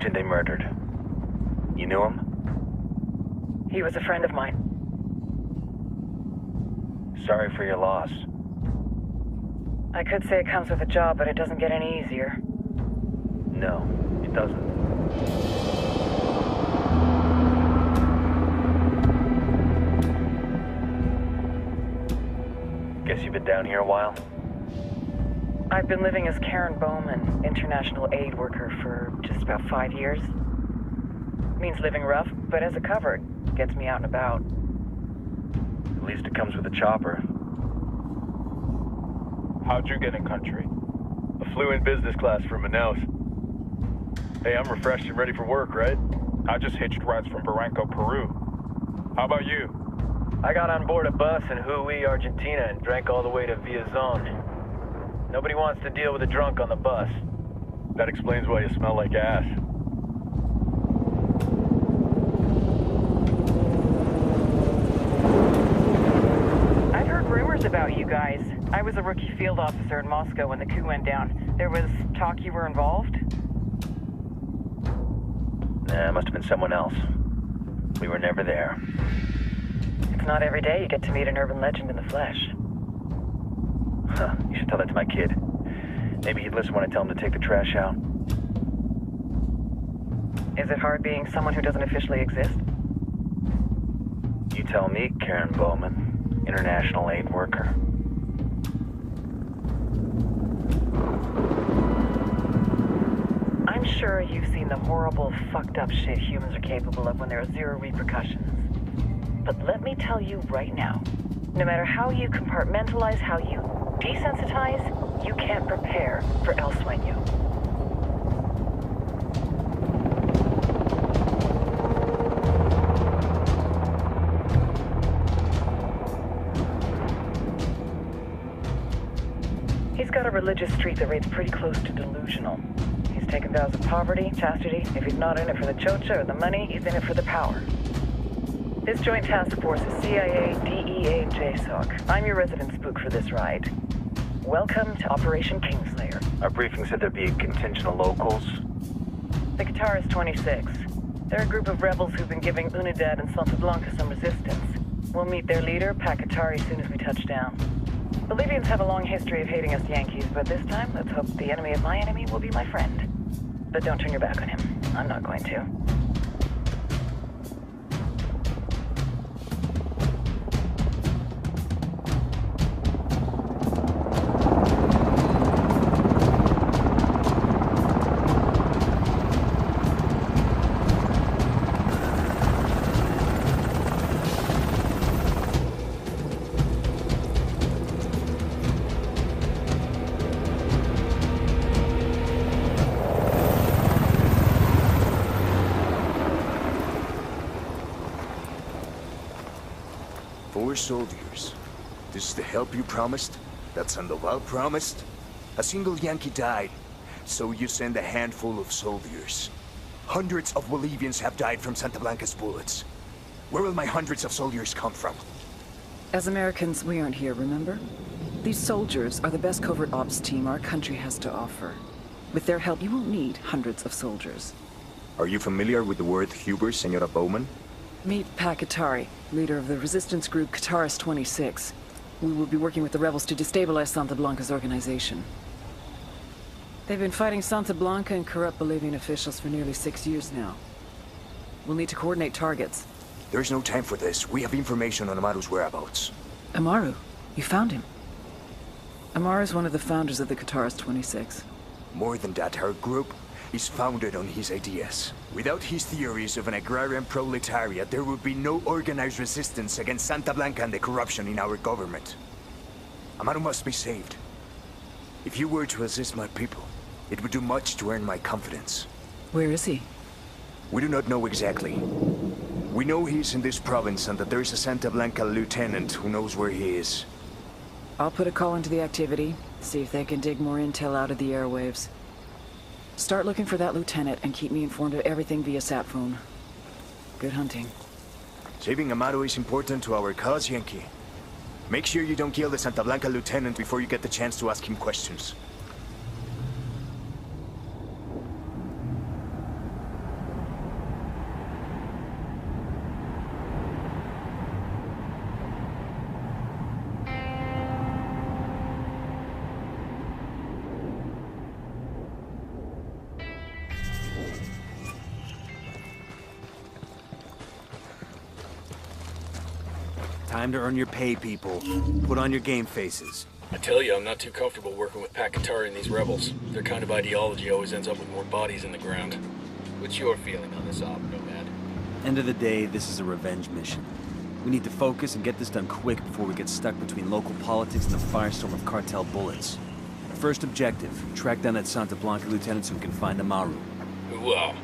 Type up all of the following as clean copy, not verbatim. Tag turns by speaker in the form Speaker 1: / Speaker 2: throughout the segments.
Speaker 1: agent they murdered. You knew him?
Speaker 2: He was a friend of mine.
Speaker 1: Sorry for your loss.
Speaker 2: I could say it comes with a job, but it doesn't get any easier.
Speaker 1: No, it doesn't. Guess you've been down here a while?
Speaker 2: I've been living as Karen Bowman, international aid worker, for just about 5 years. Means living rough, but as a cover, gets me out and about.
Speaker 1: At least it comes with a chopper.
Speaker 3: How'd you get in country?
Speaker 4: I flew in business class from Manaus. Hey, I'm refreshed and ready for work, right?
Speaker 3: I just hitched rides from Barranco, Peru. How about you?
Speaker 4: I got on board a bus in Hui, Argentina, and drank all the way to Villazon. Nobody wants to deal with a drunk on the bus. That explains why you smell like ass.
Speaker 2: I've heard rumors about you guys. I was a rookie field officer in Moscow when the coup went down. There was talk you were involved?
Speaker 1: Nah, it must have been someone else. We were never there.
Speaker 2: It's not every day you get to meet an urban legend in the flesh.
Speaker 1: Huh, you should tell that to my kid. Maybe he'd listen when I tell him to take the trash out.
Speaker 2: Is it hard being someone who doesn't officially exist?
Speaker 1: You tell me, Karen Bowman, international aid worker.
Speaker 2: I'm sure you've seen the horrible, fucked up shit humans are capable of when there are zero repercussions. But let me tell you right now, no matter how you compartmentalize, how you desensitize, you can't prepare for El Sueño. He's got a religious streak that rates pretty close to delusional. He's taken vows of poverty, chastity. If he's not in it for the chocha or the money, he's in it for the power. This joint task force is CIA, DEA, and JSOC. I'm your resident spook for this ride. Welcome to Operation Kingslayer.
Speaker 1: Our briefing said there'd be a contingent of locals.
Speaker 2: The Qatar is 26. They're a group of rebels who've been giving Unidad and Santa Blanca some resistance. We'll meet their leader, Pakatari, as soon as we touch down. The Libyans have a long history of hating us Yankees, but this time, let's hope the enemy of my enemy will be my friend. But don't turn your back on him. I'm not going to.
Speaker 5: Soldiers. This is the help you promised? That Sandoval promised? A single Yankee died, so you send a handful of soldiers. Hundreds of Bolivians have died from Santa Blanca's bullets. Where will my hundreds of soldiers come from?
Speaker 6: As Americans, we aren't here, remember? These soldiers are the best covert ops team our country has to offer. With their help, you won't need hundreds of soldiers.
Speaker 5: Are you familiar with the word Huber, Senora Bowman?
Speaker 6: Meet Pakatari, leader of the resistance group Qatar's 26. We will be working with the rebels to destabilize Santa Blanca's organization. They've been fighting Santa Blanca and corrupt Bolivian officials for nearly 6 years now. We'll need to coordinate targets.
Speaker 5: There's no time for this. We have information on Amaru's whereabouts.
Speaker 6: Amaru? You found him? Amaru is one of the founders of the Qatar's 26.
Speaker 5: More than that, our group is founded on his ideas. Without his theories of an agrarian proletariat, there would be no organized resistance against Santa Blanca and the corruption in our government. Amaru must be saved. If you were to assist my people, it would do much to earn my confidence.
Speaker 6: Where is he?
Speaker 5: We do not know exactly. We know he's in this province and that there is a Santa Blanca lieutenant who knows where he is.
Speaker 6: I'll put a call into the activity, see if they can dig more intel out of the airwaves. Start looking for that lieutenant and keep me informed of everything via sat phone. Good hunting.
Speaker 5: Saving Amaru is important to our cause, Yankee. Make sure you don't kill the Santa Blanca lieutenant before you get the chance to ask him questions.
Speaker 7: Time to earn your pay, people. Put on your game faces.
Speaker 8: I tell you, I'm not too comfortable working with Pakatari and these rebels. Their kind of ideology always ends up with more bodies in the ground.
Speaker 9: What's your feeling on this op, Nomad?
Speaker 7: End of the day, this is a revenge mission. We need to focus and get this done quick before we get stuck between local politics and the firestorm of cartel bullets. First objective, track down that Santa Blanca lieutenant so we can find Amaru.
Speaker 8: Wow.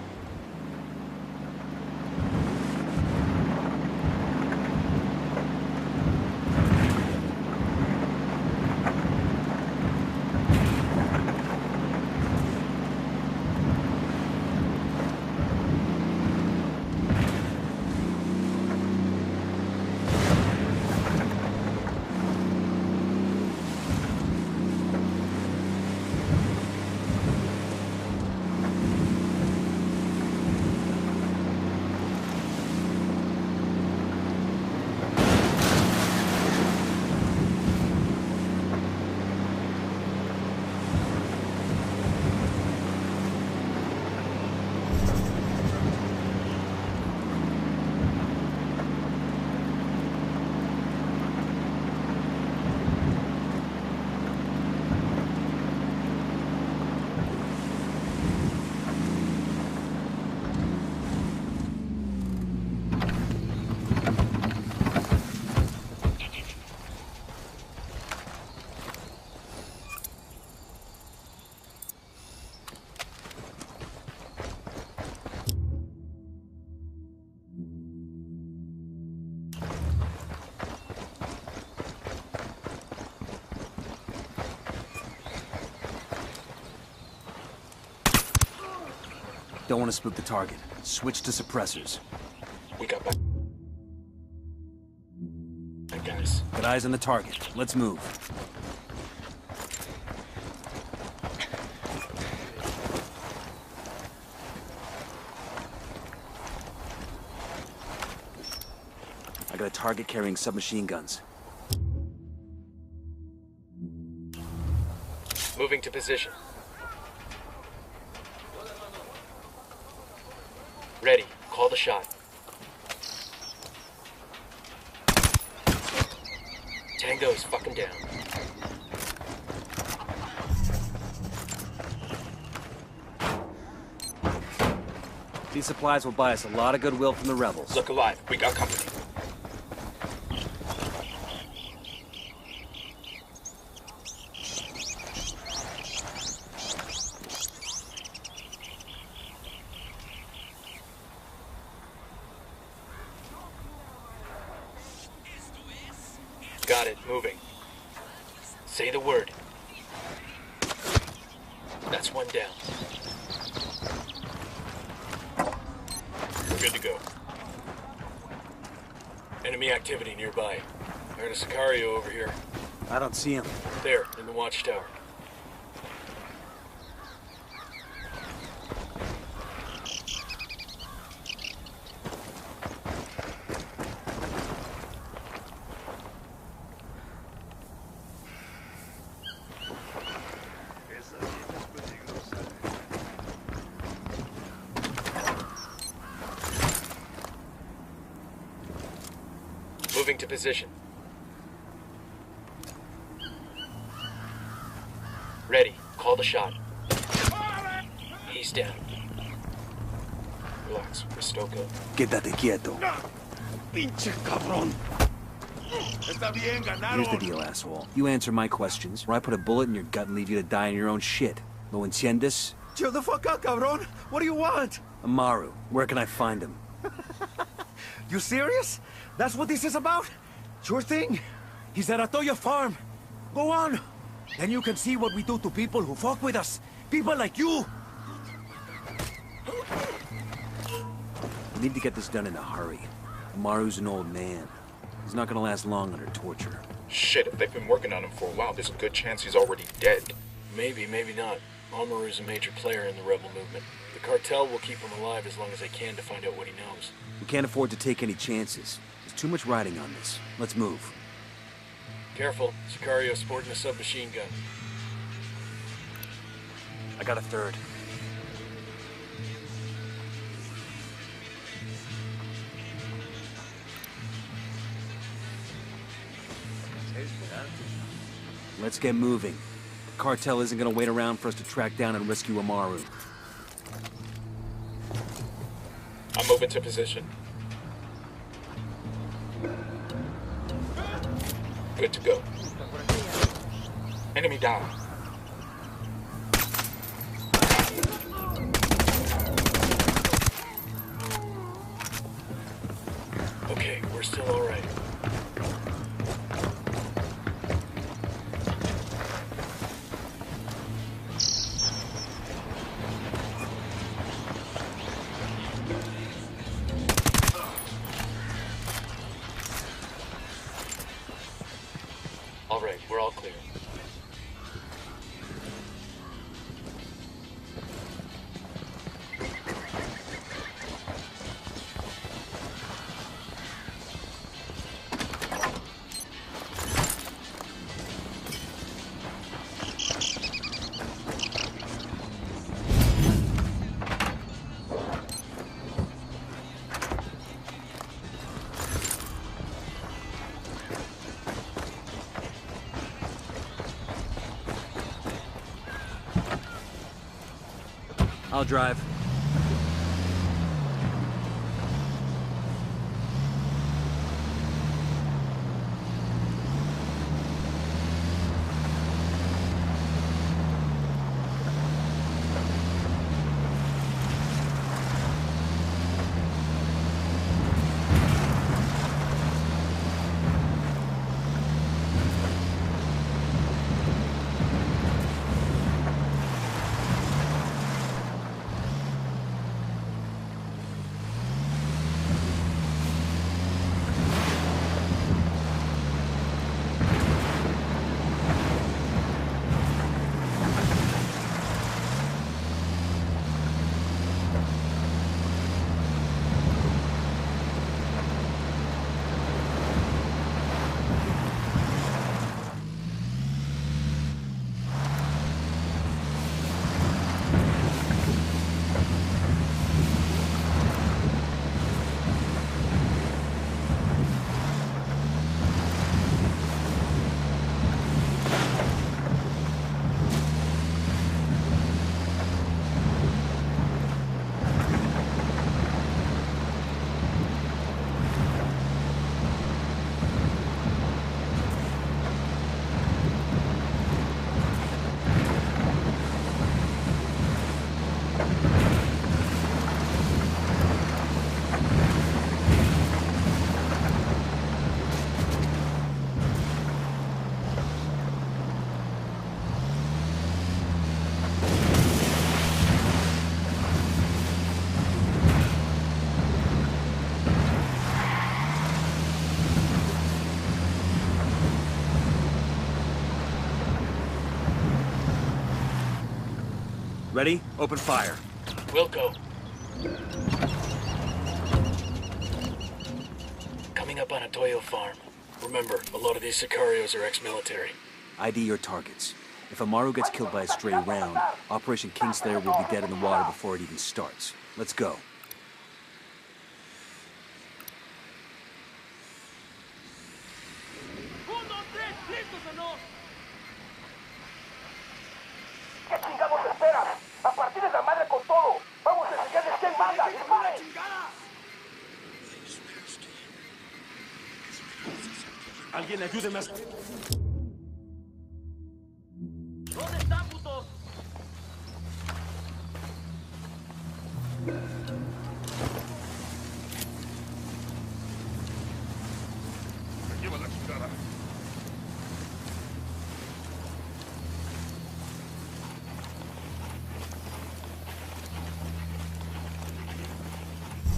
Speaker 7: Don't want to spook the target. Switch to suppressors.
Speaker 8: We got back. Hey, guys.
Speaker 7: Got eyes on the target. Let's move. I got a target carrying submachine guns.
Speaker 8: Moving to position. Ready. Call the shot. Tango's fucking down.
Speaker 7: These supplies will buy us a lot of goodwill from the rebels.
Speaker 8: Look alive. We got company. Got it. Moving. Say the word. That's one down. We're good to go. Enemy activity nearby. I heard a Sicario over here.
Speaker 7: I don't see him.
Speaker 8: There, in the watchtower. Moving to position. Ready. Call the shot. He's down. Relax. We're still good.
Speaker 5: Quédate quieto.
Speaker 10: Pinche cabrón.
Speaker 7: Here's the deal, asshole. You answer my questions, or I put a bullet in your gut and leave you to die in your own shit. ¿Lo entiendes?
Speaker 10: Chill the fuck out, cabrón. What do you want?
Speaker 7: Amaru, where can I find him?
Speaker 10: You serious? That's what this is about? Sure thing. He's at Atoya Farm. Go on. Then you can see what we do to people who fuck with us. People like you.
Speaker 7: We need to get this done in a hurry. Amaru's an old man. He's not gonna last long under torture.
Speaker 3: Shit, if they've been working on him for a while, there's a good chance he's already dead.
Speaker 8: Maybe, maybe not. Amaru's a major player in the rebel movement. The cartel will keep him alive as long as they can to find out what he knows.
Speaker 7: We can't afford to take any chances. There's too much riding on this. Let's move.
Speaker 8: Careful. Sicario sporting a submachine gun.
Speaker 7: I got a third. Let's get moving. The cartel isn't gonna wait around for us to track down and rescue Amaru.
Speaker 8: I'm moving to position. Good to go. Enemy down. Okay, we're still all right. All right, we're all clear.
Speaker 7: I'll drive. Ready? Open fire.
Speaker 8: We'll go. Coming up on a Toyo farm. Remember, a lot of these Sicarios are ex-military.
Speaker 7: ID your targets. If Amaru gets killed by a stray round, Operation Kingslayer will be dead in the water before it even starts. Let's go.
Speaker 10: Alguien ayúdeme a...
Speaker 11: ¿Dónde están, putos?
Speaker 3: Me lleva la chingada.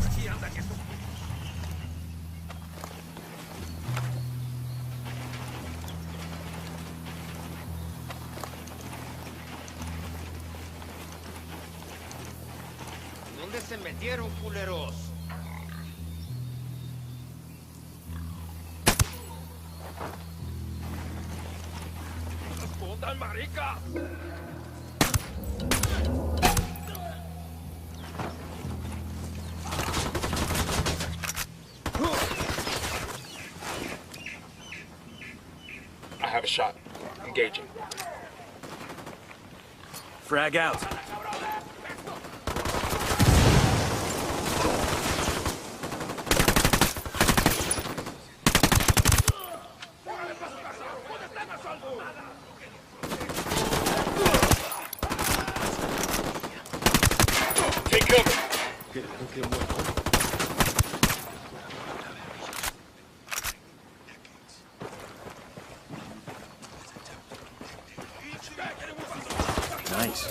Speaker 3: Aquí andan estos.
Speaker 11: ¿Dónde se metieron, culeros?
Speaker 3: ¡Respondan, marica!
Speaker 8: have a shot. Engaging.
Speaker 7: Frag out.
Speaker 8: Take cover.
Speaker 7: Nice.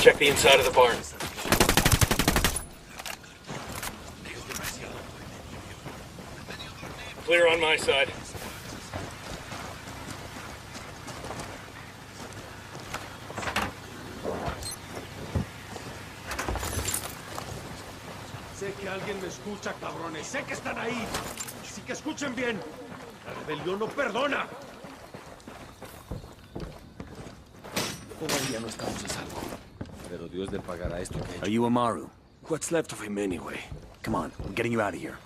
Speaker 8: Check the inside of the barn. Clear on my side.
Speaker 10: Sé que alguien me escucha, cabrones. Sé que están ahí. Así que escuchen bien. La rebelión no perdona. Todavía no estamos a salvo. Pero Dios le pagará esto.
Speaker 7: Are you Amaru?
Speaker 10: What's left of him anyway?
Speaker 7: Come on, I'm getting you out of here.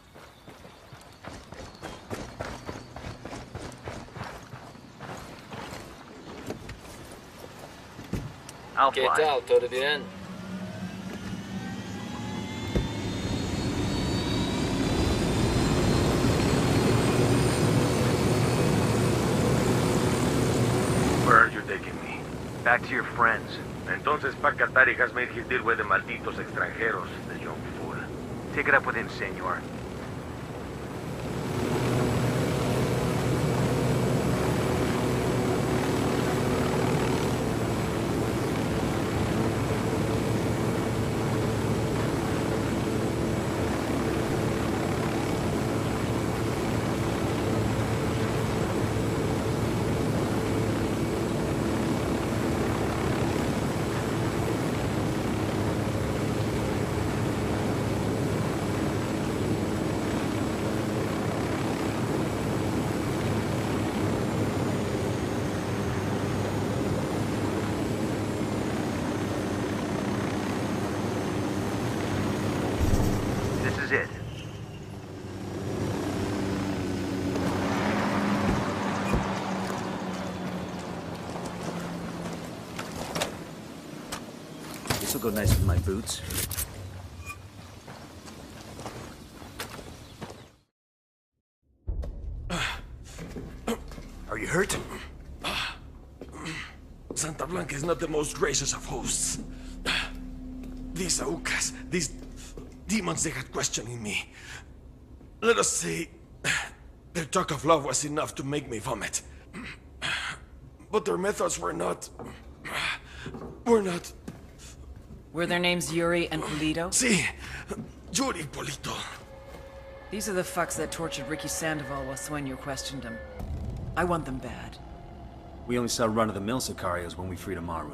Speaker 9: ¿Qué tal? ¿Todo bien?
Speaker 12: Where are you taking me?
Speaker 1: Back to your friends.
Speaker 12: Entonces, Pacatari has made his deal with the malditos extranjeros, the young fool.
Speaker 1: Take it up with him, senor. This is it.
Speaker 7: This will go nice with my boots.
Speaker 5: Are you hurt?
Speaker 10: Santa Blanca is not the most gracious of hosts. These Aucas, these demons they had questioning me. Let us say, their talk of love was enough to make me vomit. But their methods were not...
Speaker 6: Were their names Yuri and Polito?
Speaker 10: Sí, Yuri Polito.
Speaker 6: These are the fucks that tortured Ricky Sandoval while Sueño questioned him. I want them bad.
Speaker 7: We only saw run-of-the-mill Sicarios when we freed Amaru.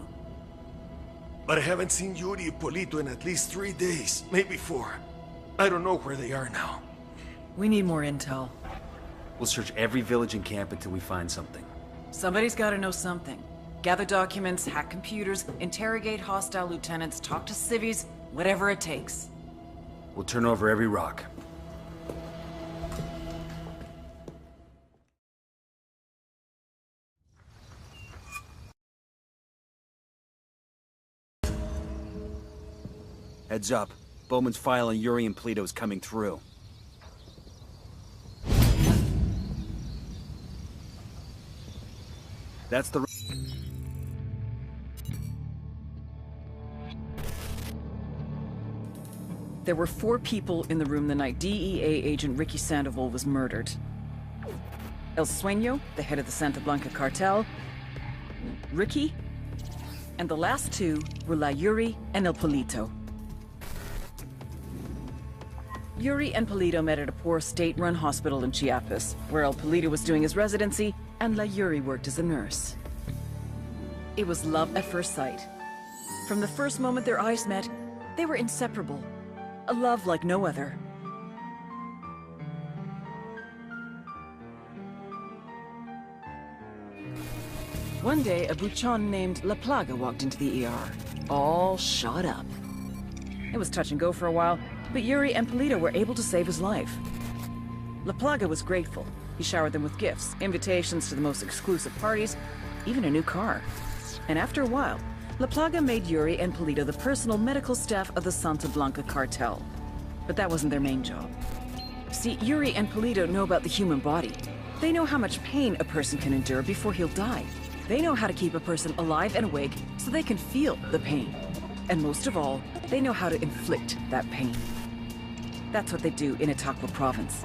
Speaker 10: But I haven't seen Yuri Polito in at least 3 days, maybe 4. I don't know where they are now.
Speaker 6: We need more intel.
Speaker 7: We'll search every village and camp until we find something.
Speaker 6: Somebody's gotta know something. Gather documents, hack computers, interrogate hostile lieutenants, talk to civvies, whatever it takes.
Speaker 7: We'll turn over every rock. Heads up. Bowman's file on Yuri and Polito is coming through. That's the...
Speaker 6: There were 4 people in the room the night DEA agent Ricky Sandoval was murdered. El Sueño, the head of the Santa Blanca cartel, Ricky, and the last 2 were La Yuri and El Polito. Yuri and Polito met at a poor state-run hospital in Chiapas, where El Polito was doing his residency and La Yuri worked as a nurse. It was love at first sight. From the first moment their eyes met, they were inseparable. A love like no other. One day, a buchon named La Plaga walked into the ER, all shot up. It was touch and go for a while, but Yuri and Polito were able to save his life. La Plaga was grateful. He showered them with gifts, invitations to the most exclusive parties, even a new car. And after a while, La Plaga made Yuri and Polito the personal medical staff of the Santa Blanca cartel. But that wasn't their main job. See, Yuri and Polito know about the human body. They know how much pain a person can endure before he'll die. They know how to keep a person alive and awake so they can feel the pain. And most of all, they know how to inflict that pain. That's what they do in Itaqua province.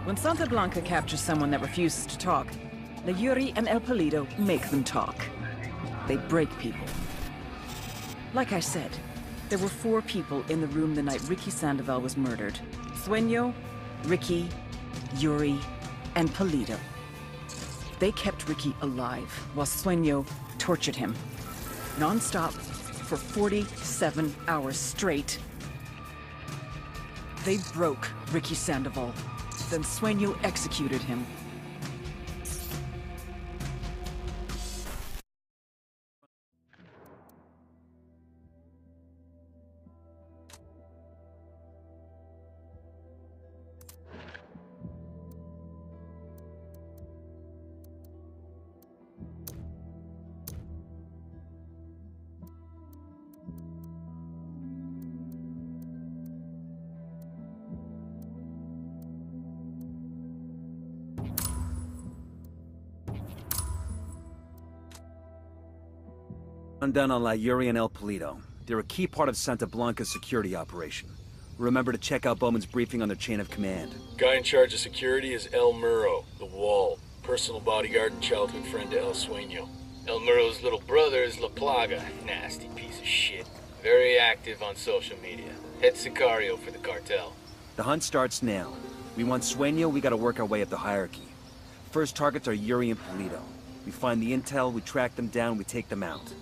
Speaker 6: When Santa Blanca captures someone that refuses to talk, the Yuri and El Polito make them talk. They break people. Like I said, there were 4 people in the room the night Ricky Sandoval was murdered. Sueño, Ricky, Yuri, and Polito. They kept Ricky alive while Sueño tortured him. Non-stop for 47 hours straight. They broke Ricky Sandoval. Then Sueño executed him.
Speaker 7: Down on La Yuri and El Polito. They're a key part of Santa Blanca's security operation. Remember to check out Bowman's briefing on their chain of command.
Speaker 8: Guy in charge of security is El Muro, the Wall. Personal bodyguard and childhood friend to El Sueño.
Speaker 9: El Muro's little brother is La Plaga. Nasty piece of shit. Very active on social media. Head Sicario for the cartel.
Speaker 7: The hunt starts now. We want Sueño, we gotta work our way up the hierarchy. First targets are Yuri and Polito. We find the intel, we track them down, we take them out.